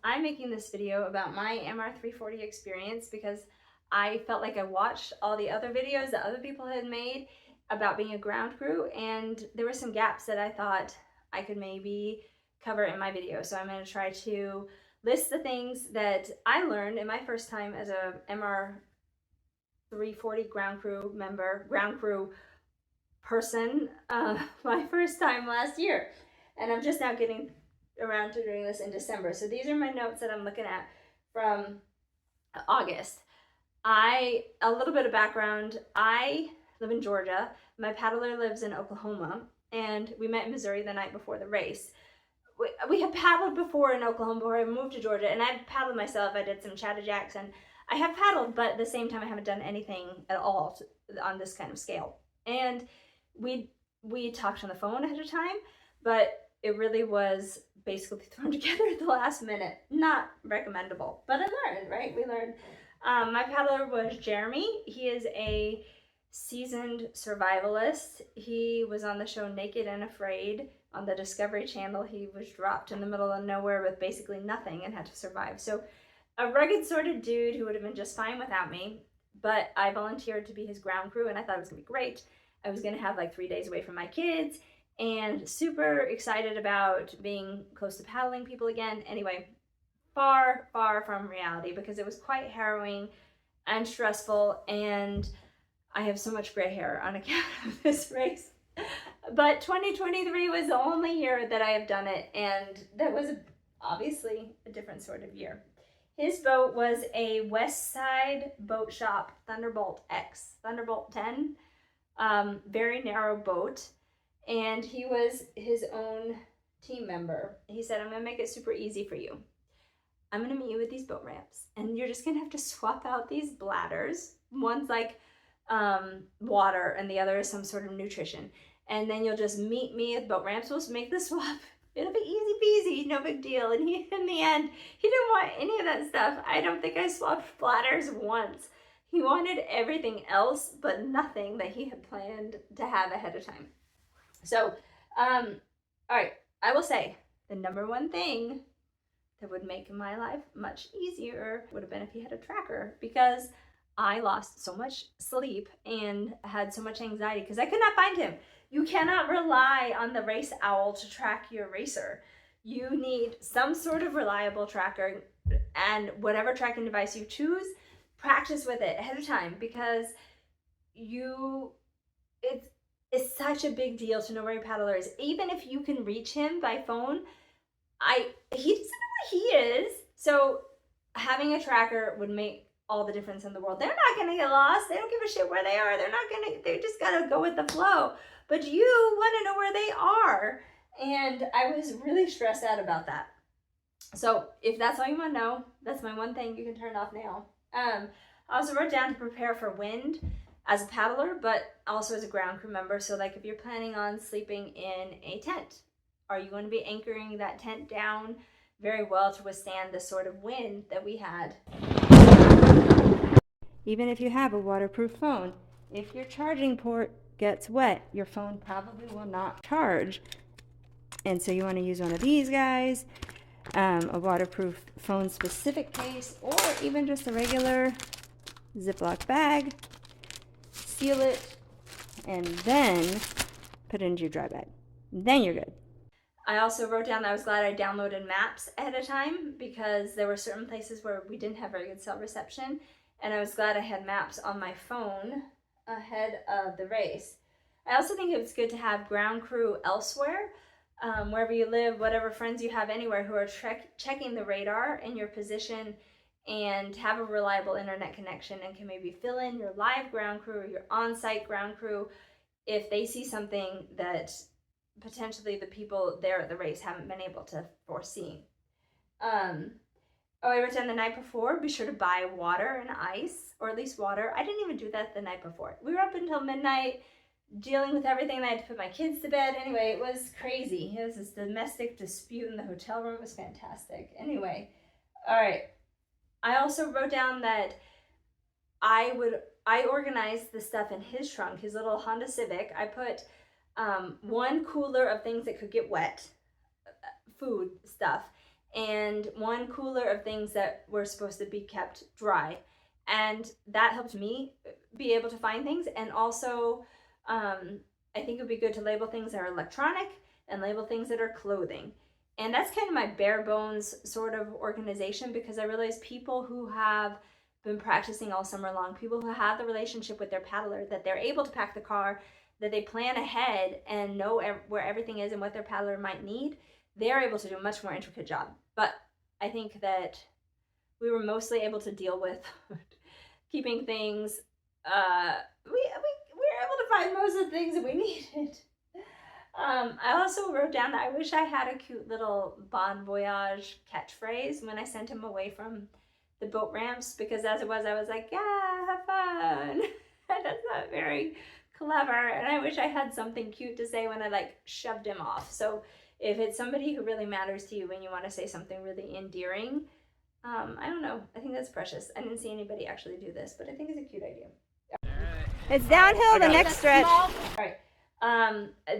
I'm making this video about my MR340 experience because I felt like I watched all the other videos that other people had made about being a ground crew, and there were some gaps that I thought I could maybe cover in my video. So I'm going to try to list the things that I learned in my first time as a MR340 ground crew member, ground crew person, my first time last year. And I'm just now getting around to doing this in December. So these are my notes that I'm looking at from August. A little bit of background, I live in Georgia. My paddler lives in Oklahoma, and we met in Missouri the night before the race. We had paddled before in Oklahoma before I moved to Georgia, and I've paddled myself. I did some Chattahoochees, and I have paddled, but at the same time I haven't done anything at all on this kind of scale. And we talked on the phone ahead of time, but it really was basically thrown together at the last minute. Not recommendable, but I learned, right? We learned. My paddler was Jeremy. He is a seasoned survivalist. He was on the show Naked and Afraid on the Discovery Channel. He was dropped in the middle of nowhere with basically nothing and had to survive. So a rugged sort of dude who would have been just fine without me, but I volunteered to be his ground crew, and I thought it was gonna be great. I was gonna have like 3 days away from my kids and super excited about being close to paddling people again. Anyway, far from reality because it was quite harrowing and stressful, and I have so much gray hair on account of this race. But 2023 was the only year that I have done it, and that was obviously a different sort of year. His boat was a West Side Boat Shop Thunderbolt X, Thunderbolt 10, very narrow boat, and he was his own team member. He said, I'm gonna make it super easy for you. I'm gonna meet you at these boat ramps, and you're just gonna have to swap out these bladders. One's like water, and the other is some sort of nutrition. And then you'll just meet me at boat ramps. We'll make the swap. It'll be easy peasy, no big deal. And he, in the end, he didn't want any of that stuff. I don't think I swapped bladders once. He wanted everything else, but nothing that he had planned to have ahead of time. So, all right, I will say the number one thing that would make my life much easier would have been if he had a tracker, because I lost so much sleep and had so much anxiety because I could not find him. You cannot rely on the race owl to track your racer. You need some sort of reliable tracker, and whatever tracking device you choose, practice with it ahead of time, because it's such a big deal to know where your paddler is. Even if you can reach him by phone, he doesn't know where he is. So having a tracker would make all the difference in the world. They're not gonna get lost. They don't give a shit where they are. They just gotta go with the flow. But you wanna know where they are. And I was really stressed out about that. So if that's all you wanna know, that's my one thing. You can turn off now. I also wrote down to prepare for wind as a paddler, but also as a ground crew member. So like if you're planning on sleeping in a tent, are you going to be anchoring that tent down very well to withstand the sort of wind that we had? Even if you have a waterproof phone, if your charging port gets wet, your phone probably will not charge. And so you want to use one of these guys, a waterproof phone specific case, or even just a regular Ziploc bag. Seal it, and then put it into your dry bag. Then you're good. I also wrote down that I was glad I downloaded maps ahead of time, because there were certain places where we didn't have very good cell reception, and I was glad I had maps on my phone ahead of the race. I also think it was good to have ground crew elsewhere, wherever you live, whatever friends you have anywhere, who are checking the radar in your position and have a reliable internet connection and can maybe fill in your live ground crew or your on-site ground crew if they see something that potentially the people there at the race haven't been able to foresee. I wrote down the night before, be sure to buy water and ice, or at least water. I didn't even do that the night before. We were up until midnight dealing with everything. I had to put my kids to bed. Anyway, it was crazy. It was this domestic dispute in the hotel room. It was fantastic. Anyway, all right. I also wrote down that I organized the stuff in his trunk, his little Honda Civic. I put one cooler of things that could get wet, food stuff, and one cooler of things that were supposed to be kept dry. And that helped me be able to find things. And also, I think it would be good to label things that are electronic and label things that are clothing. And that's kind of my bare bones sort of organization, because I realize people who have been practicing all summer long, people who have the relationship with their paddler, that they're able to pack the car, that they plan ahead and know where everything is and what their paddler might need, they're able to do a much more intricate job. But I think that we were mostly able to deal with keeping things, we were able to find most of the things that we needed. I also wrote down that I wish I had a cute little bon voyage catchphrase when I sent him away from the boat ramps, because as it was, I was like, yeah, have fun. That's not very clever, and I wish I had something cute to say when I like shoved him off. So if it's somebody who really matters to you and you want to say something really endearing, I don't know, I think that's precious. I didn't see anybody actually do this, but I think it's a cute idea. It's downhill, the next stretch. All right.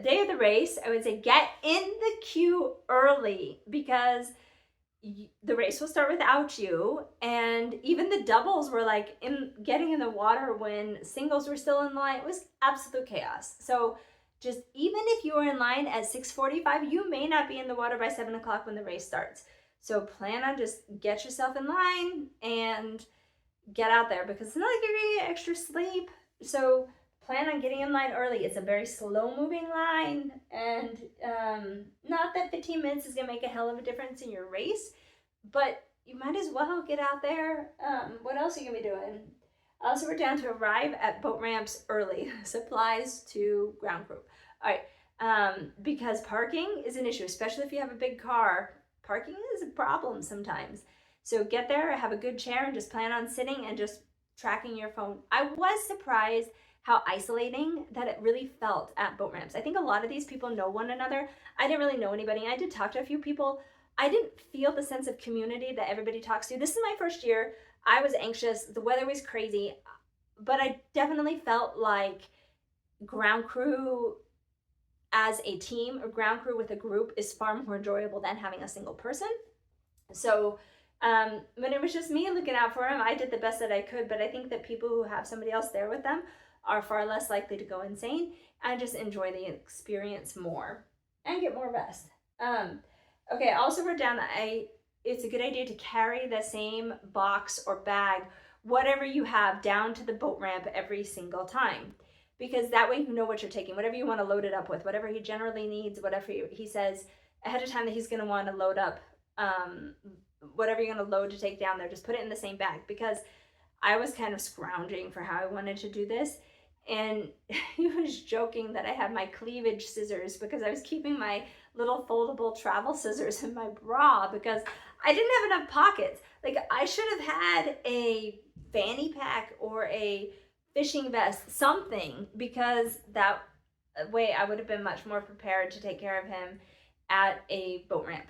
Day of the race, I would say get in the queue early, because the race will start without you, and even the doubles were like getting in the water when singles were still in line. It was absolute chaos. So just even if you are in line at 6:45, you may not be in the water by 7 o'clock when the race starts. So plan on just get yourself in line and get out there, because it's not like you're gonna get extra sleep. So plan on getting in line early. It's a very slow moving line, and not that 15 minutes is gonna make a hell of a difference in your race, but you might as well get out there. What else are you gonna be doing? Also, we're down to arrive at boat ramps early. Supplies to ground crew. All right, because parking is an issue, especially if you have a big car. Parking is a problem sometimes. So get there, have a good chair, and just plan on sitting and just tracking your phone. I was surprised how isolating that it really felt at boat ramps. I think a lot of these people know one another. I didn't really know anybody. I did talk to a few people. I didn't feel the sense of community that everybody talks to. This is my first year. I was anxious. The weather was crazy, but I definitely felt like ground crew as a team, or ground crew with a group, is far more enjoyable than having a single person. So when it was just me looking out for him, I did the best that I could, but I think that people who have somebody else there with them are far less likely to go insane and just enjoy the experience more and get more rest. Okay, I also wrote down that it's a good idea to carry the same box or bag, whatever you have, down to the boat ramp every single time, because that way you know what you're taking, whatever you want to load it up with, whatever he generally needs, whatever he says ahead of time that he's going to want to load up, whatever you're going to load to take down there, just put it in the same bag, because I was kind of scrounging for how I wanted to do this. And he was joking that I had my cleavage scissors, because I was keeping my little foldable travel scissors in my bra because I didn't have enough pockets. Like, I should have had a fanny pack or a fishing vest, something, because that way I would have been much more prepared to take care of him at a boat ramp.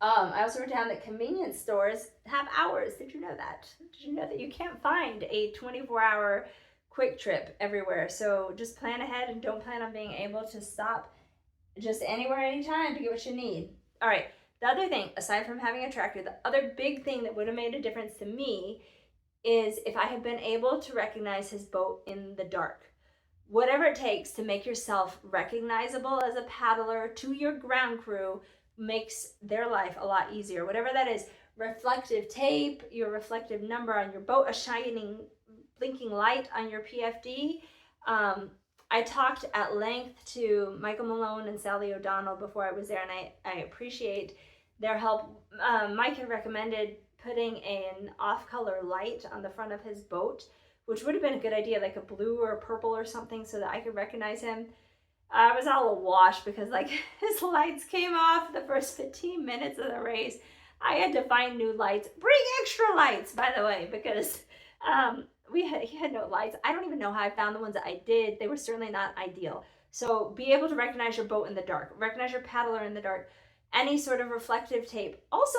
I also wrote down that convenience stores have hours. Did you know that? Did you know that you can't find a 24-hour quick trip everywhere? So just plan ahead and don't plan on being able to stop just anywhere, anytime to get what you need. All right, the other thing, aside from having a tractor, the other big thing that would have made a difference to me is if I had been able to recognize his boat in the dark. Whatever it takes to make yourself recognizable as a paddler to your ground crew makes their life a lot easier. Whatever that is, reflective tape, your reflective number on your boat, a shining, blinking light on your PFD. I talked at length to Michael Malone and Sally O'Donnell before I was there, and I appreciate their help. Mike had recommended putting an off-color light on the front of his boat, which would have been a good idea, like a blue or a purple or something, so that I could recognize him. I was all awash because like his lights came off the first 15 minutes of the race. I had to find new lights. Bring extra lights, by the way, because he had no lights. I don't even know how I found the ones that I did. They were certainly not ideal. So be able to recognize your boat in the dark, recognize your paddler in the dark, any sort of reflective tape. Also,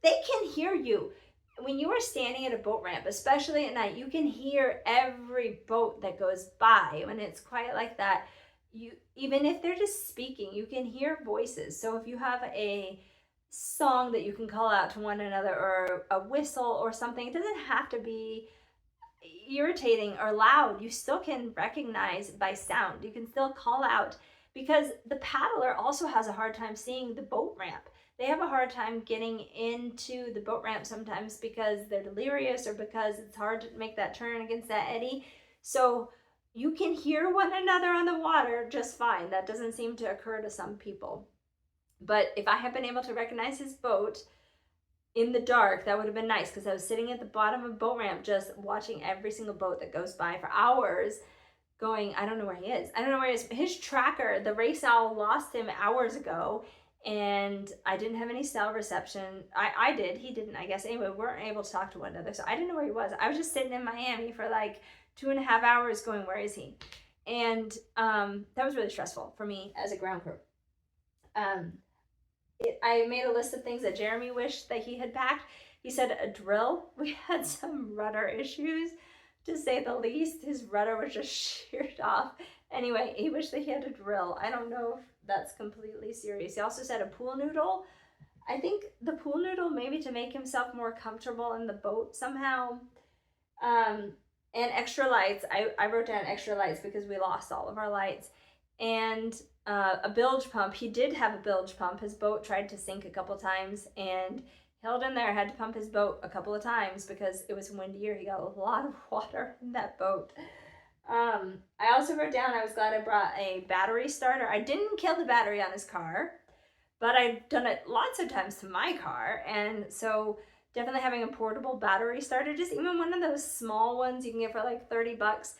they can hear you. When you are standing at a boat ramp, especially at night, you can hear every boat that goes by. When it's quiet like that, even if they're just speaking, you can hear voices. So if you have a song that you can call out to one another, or a whistle or something. It doesn't have to be irritating or loud. You still can recognize by sound. You can still call out, because the paddler also has a hard time seeing the boat ramp. They have a hard time getting into the boat ramp sometimes because they're delirious or because it's hard to make that turn against that eddy. So you can hear one another on the water just fine. That doesn't seem to occur to some people. But if I had been able to recognize his boat in the dark, that would have been nice, because I was sitting at the bottom of a boat ramp just watching every single boat that goes by for hours, going, I don't know where he is. I don't know where he is. His tracker, the race owl, lost him hours ago, and I didn't have any cell reception. I did. He didn't, I guess. Anyway, we weren't able to talk to one another, so I didn't know where he was. I was just sitting in Miami for like 2.5 hours going, where is he? And that was really stressful for me as a ground crew. I made a list of things that Jeremy wished that he had packed. He said a drill. We had some rudder issues, to say the least. His rudder was just sheared off. Anyway, he wished that he had a drill. I don't know if that's completely serious. He also said a pool noodle. I think the pool noodle maybe to make himself more comfortable in the boat somehow. And extra lights. I wrote down extra lights because we lost all of our lights. And a bilge pump. He did have a bilge pump. His boat tried to sink a couple times, and held in there, had to pump his boat a couple of times because it was windier. He got a lot of water in that boat. I also wrote down, I was glad I brought a battery starter. I didn't kill the battery on his car, but I've done it lots of times to my car. And so definitely having a portable battery starter, just even one of those small ones you can get for like $30,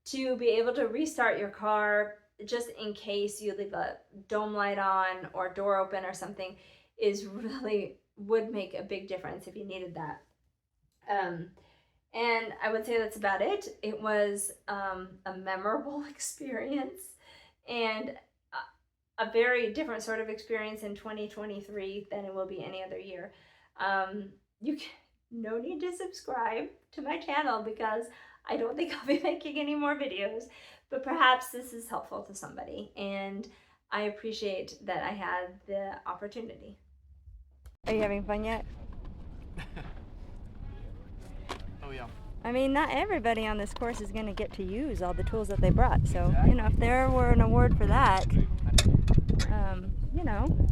to be able to restart your car just in case you leave a dome light on or door open or something, is really would make a big difference if you needed that. And I would say that's about it. It was a memorable experience, and a very different sort of experience in 2023 than it will be any other year. No need to subscribe to my channel, because I don't think I'll be making any more videos, but perhaps this is helpful to somebody, and I appreciate that I had the opportunity. Are you having fun yet? Oh yeah. I mean, not everybody on this course is going to get to use all the tools that they brought, so, you know, if there were an award for that, you know.